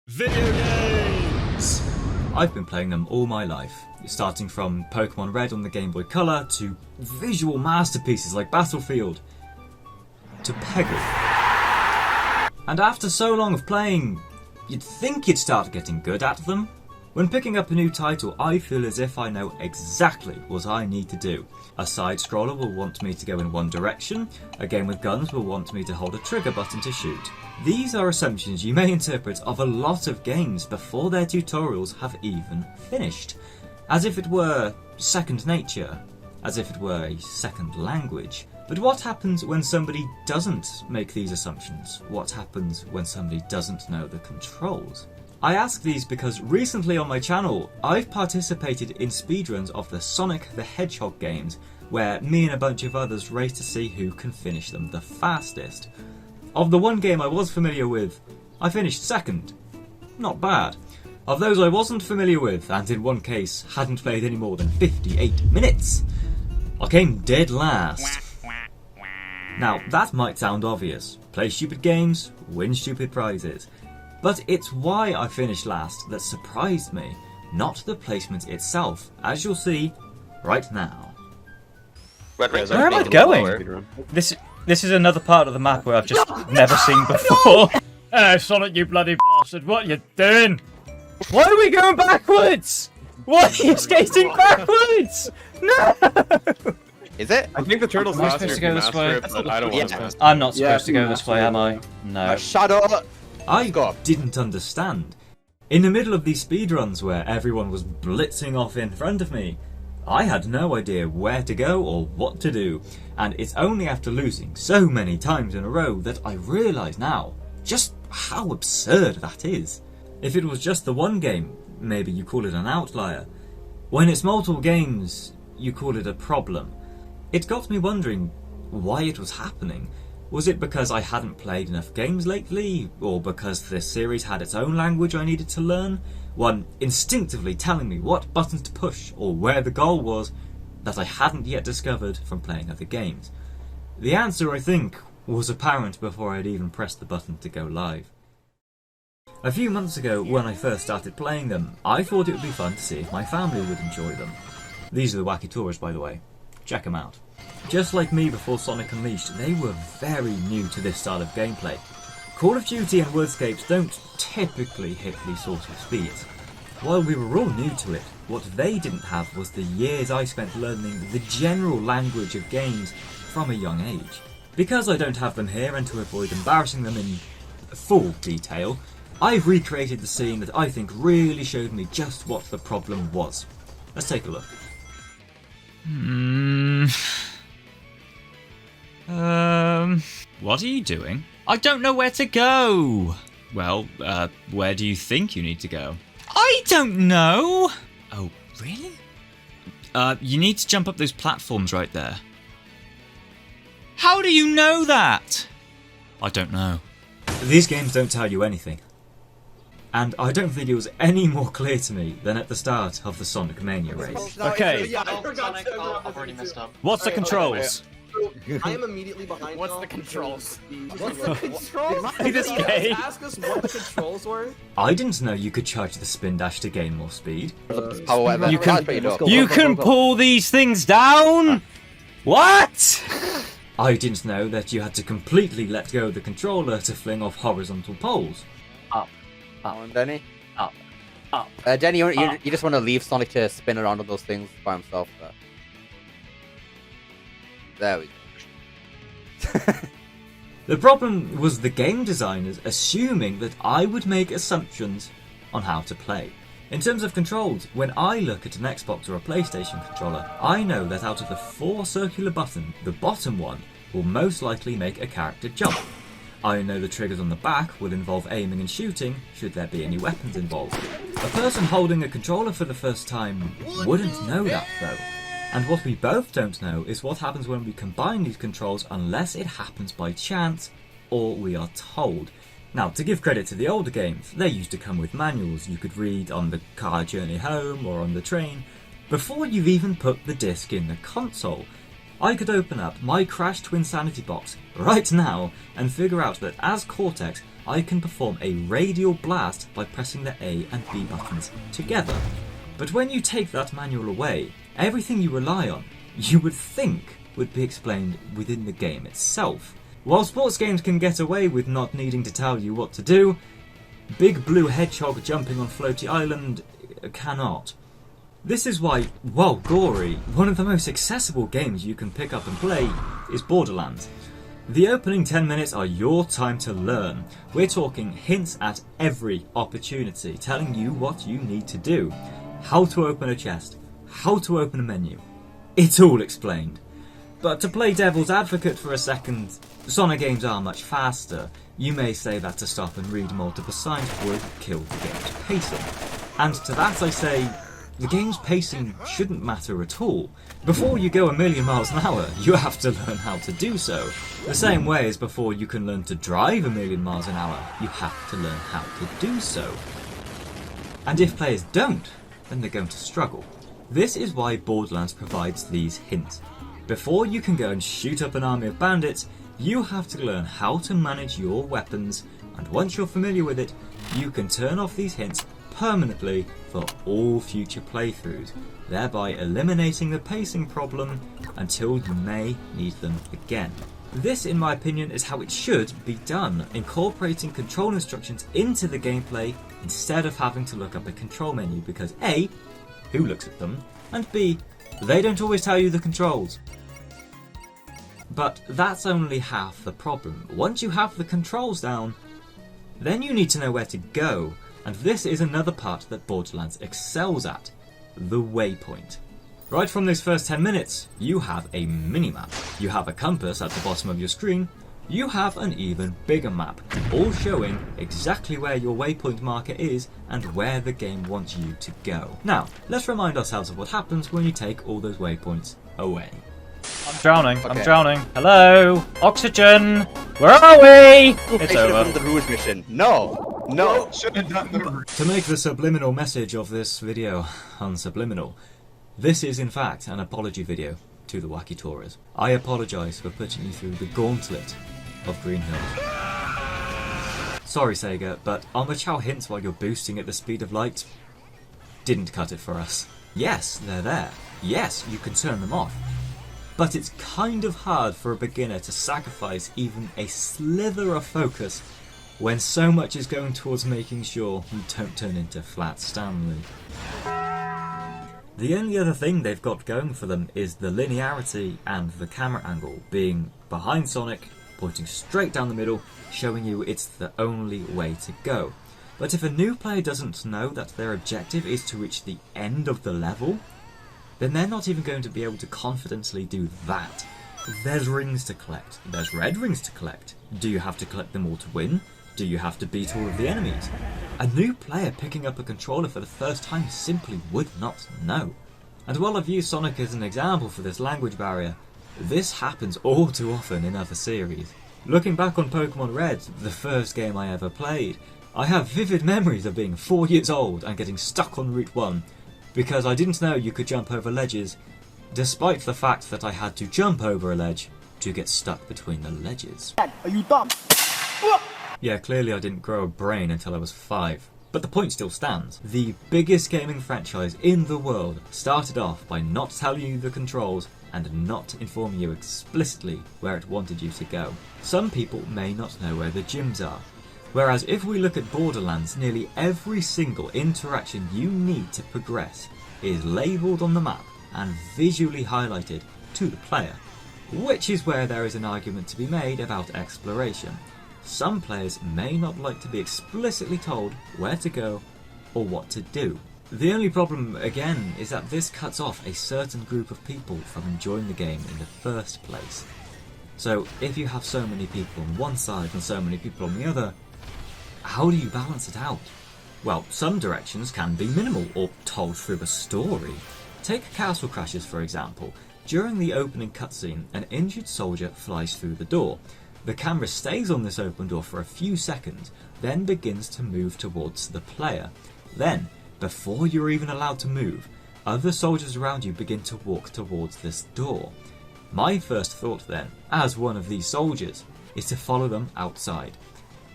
Video games! I've been playing them all my life, starting from Pokémon Red on the Game Boy Color to visual masterpieces like Battlefield to Peggle. And after so long of playing, you'd think you'd start getting good at them. When picking up a new title, I feel as if I know exactly what I need to do. A side scroller will want me to go in one direction, a game with guns will want me to hold a trigger button to shoot. These are assumptions you may interpret of a lot of games before their tutorials have even finished. As if it were second nature, as if it were a second language. But what happens when somebody doesn't make these assumptions? What happens when somebody doesn't know the controls? I ask these because recently on my channel, I've participated in speedruns of the Sonic the Hedgehog games, where me and a bunch of others race to see who can finish them the fastest. Of the one game I was familiar with, I finished second. Not bad. Of those I wasn't familiar with, and in one case hadn't played any more than 58 minutes, I came dead last. Now, that might sound obvious. Play stupid games, win stupid prizes. But it's why I finished last that surprised me, not the placement itself, as you'll see right now. Where am I going? This is another part of the map where I've just never seen before. Hey, Sonic, you bloody bastard, what are you doing? Why are we going backwards? Why are you skating backwards? No! Is it? I think the turtle's Am I faster supposed to go this way? but I don't want to. I'm not supposed to go this way, am I? No. Shut up! I didn't understand. In the middle of these speedruns where everyone was blitzing off in front of me, I had no idea where to go or what to do, and it's only after losing so many times in a row that I realise now just how absurd that is. If it was just the one game, maybe you call it an outlier. When it's multiple games, you call it a problem. It got me wondering why it was happening. Was it because I hadn't played enough games lately, or because this series had its own language I needed to learn? One instinctively telling me what buttons to push or where the goal was that I hadn't yet discovered from playing other games. The answer, I think, was apparent before I'd even pressed the button to go live. A few months ago, when I first started playing them, I thought it would be fun to see if my family would enjoy them. These are the Wacky Tourists, by the way. Check them out. Just like me before Sonic Unleashed, they were very new to this style of gameplay. Call of Duty and Wordscapes don't typically hit these sorts of speeds. While we were all new to it, what they didn't have was the years I spent learning the general language of games from a young age. Because I don't have them here, and to avoid embarrassing them in full detail, I've recreated the scene that I think really showed me just what the problem was. Let's take a look. What are you doing? I don't know where to go! Well, where do you think you need to go? I don't know! Oh, really? You need to jump up those platforms right there. How do you know that? I don't know. These games don't tell you anything. And I don't think it was any more clear to me than at the start of the Sonic Mania race. Okay. I've already messed up. What's the controls? I am immediately behind. What's the controls? What's the controls? Hey, this guy. Ask us what the controls were. I didn't know you could charge the spin dash to gain more speed. You can pull these things down? What? I didn't know that you had to completely let go of the controller to fling off horizontal poles. Denny? Up. Denny, you just want to leave Sonic to spin around on those things by himself. There we go. The problem was the game designers assuming that I would make assumptions on how to play. In terms of controls, when I look at an Xbox or a PlayStation controller, I know that out of the 4 circular buttons, the bottom one will most likely make a character jump. I know the triggers on the back will involve aiming and shooting, should there be any weapons involved. A person holding a controller for the first time wouldn't know that though. And what we both don't know is what happens when we combine these controls unless it happens by chance or we are told. Now, to give credit to the older games, they used to come with manuals you could read on the car journey home or on the train before you've even put the disc in the console. I could open up my crashed Twinsanity box right now and figure out that as Cortex, I can perform a radial blast by pressing the A and B buttons together. But when you take that manual away, everything you rely on, you would think, would be explained within the game itself. While sports games can get away with not needing to tell you what to do, Big Blue Hedgehog jumping on Floaty Island cannot. This is why, while gory, one of the most accessible games you can pick up and play is Borderlands. The opening 10 minutes are your time to learn. We're talking hints at every opportunity, telling you what you need to do. How to open a chest, how to open a menu. It's all explained. But to play devil's advocate for a second, Sonic games are much faster. You may say that to stop and read multiple signs would kill the game's pacing. And to that I say, the game's pacing shouldn't matter at all. Before you go 1,000,000 miles an hour, you have to learn how to do so. The same way as before you can learn to drive 1,000,000 miles an hour, you have to learn how to do so. And if players don't, then they're going to struggle. This is why Borderlands provides these hints. Before you can go and shoot up an army of bandits, you have to learn how to manage your weapons, and once you're familiar with it, you can turn off these hints permanently for all future playthroughs, thereby eliminating the pacing problem until you may need them again. This, in my opinion, is how it should be done, incorporating control instructions into the gameplay instead of having to look up a control menu, because A, who looks at them, and B, they don't always tell you the controls. But that's only half the problem. Once you have the controls down, then you need to know where to go, and this is another part that Borderlands excels at, the Waypoint. Right from those first 10 minutes, you have a mini-map. You have a compass at the bottom of your screen, you have an even bigger map, all showing exactly where your waypoint marker is and where the game wants you to go. Now, let's remind ourselves of what happens when you take all those waypoints away. I'm drowning, okay. I'm drowning. Hello? Oxygen! Where are we? It's over. Done the Rouge mission. No! No! Should have done the To make the subliminal message of this video unsubliminal, this is in fact an apology video to the Wacky Tourers. I apologise for putting you through the gauntlet of Green Hills. Sorry Sega, but armor chow hints while you're boosting at the speed of light didn't cut it for us. Yes, they're there. Yes, you can turn them off. But it's kind of hard for a beginner to sacrifice even a slither of focus when so much is going towards making sure you don't turn into Flat Stanley. The only other thing they've got going for them is the linearity and the camera angle, being behind Sonic, pointing straight down the middle, showing you it's the only way to go. But if a new player doesn't know that their objective is to reach the end of the level, then they're not even going to be able to confidently do that. There's rings to collect. There's red rings to collect. Do you have to collect them all to win? Do you have to beat all of the enemies? A new player picking up a controller for the first time simply would not know. And while I've used Sonic as an example for this language barrier, this happens all too often in other series. Looking back on Pokémon Red, the first game I ever played, I have vivid memories of being 4 years old and getting stuck on Route 1 because I didn't know you could jump over ledges, despite the fact that I had to jump over a ledge to get stuck between the ledges. Are you dumb? Yeah, clearly I didn't grow a brain until I was 5. But the point still stands. The biggest gaming franchise in the world started off by not telling you the controls and not informing you explicitly where it wanted you to go. Some people may not know where the gyms are. Whereas if we look at Borderlands, nearly every single interaction you need to progress is labelled on the map and visually highlighted to the player. Which is where there is an argument to be made about exploration. Some players may not like to be explicitly told where to go or what to do. The only problem, again, is that this cuts off a certain group of people from enjoying the game in the first place. So if you have so many people on one side and so many people on the other, how do you balance it out? Well, some directions can be minimal or told through a story. Take Castle Crashers for example. During the opening cutscene, an injured soldier flies through the door. The camera stays on this open door for a few seconds, then begins to move towards the player. Then, before you're even allowed to move, other soldiers around you begin to walk towards this door. My first thought then, as one of these soldiers, is to follow them outside.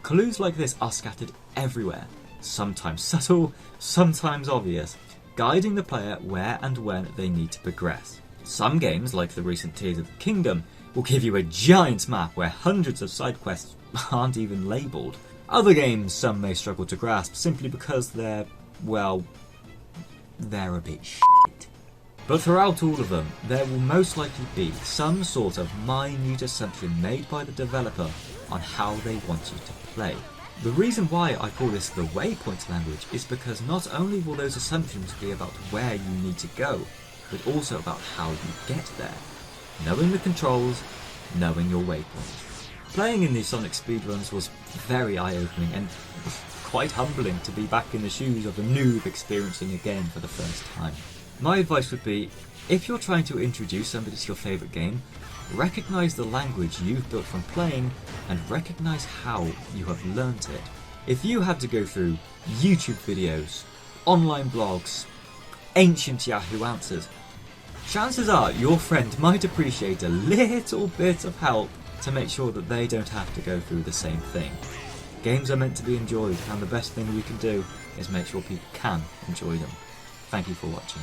Clues like this are scattered everywhere, sometimes subtle, sometimes obvious, guiding the player where and when they need to progress. Some games, like the recent Tears of the Kingdom, will give you a giant map where hundreds of side quests aren't even labelled. Other games some may struggle to grasp simply because they're, well, they're a bit shit. But throughout all of them, there will most likely be some sort of minute assumption made by the developer on how they want you to play. The reason why I call this the Waypoint language is because not only will those assumptions be about where you need to go, but also about how you get there. Knowing the controls, knowing your waypoints. Playing in these Sonic speedruns was very eye-opening and quite humbling to be back in the shoes of a noob experiencing a game for the first time. My advice would be, if you're trying to introduce somebody to your favourite game, recognise the language you've built from playing and recognise how you have learnt it. If you had to go through YouTube videos, online blogs, ancient Yahoo answers, chances are your friend might appreciate a little bit of help to make sure that they don't have to go through the same thing. Games are meant to be enjoyed, and the best thing we can do is make sure people can enjoy them. Thank you for watching.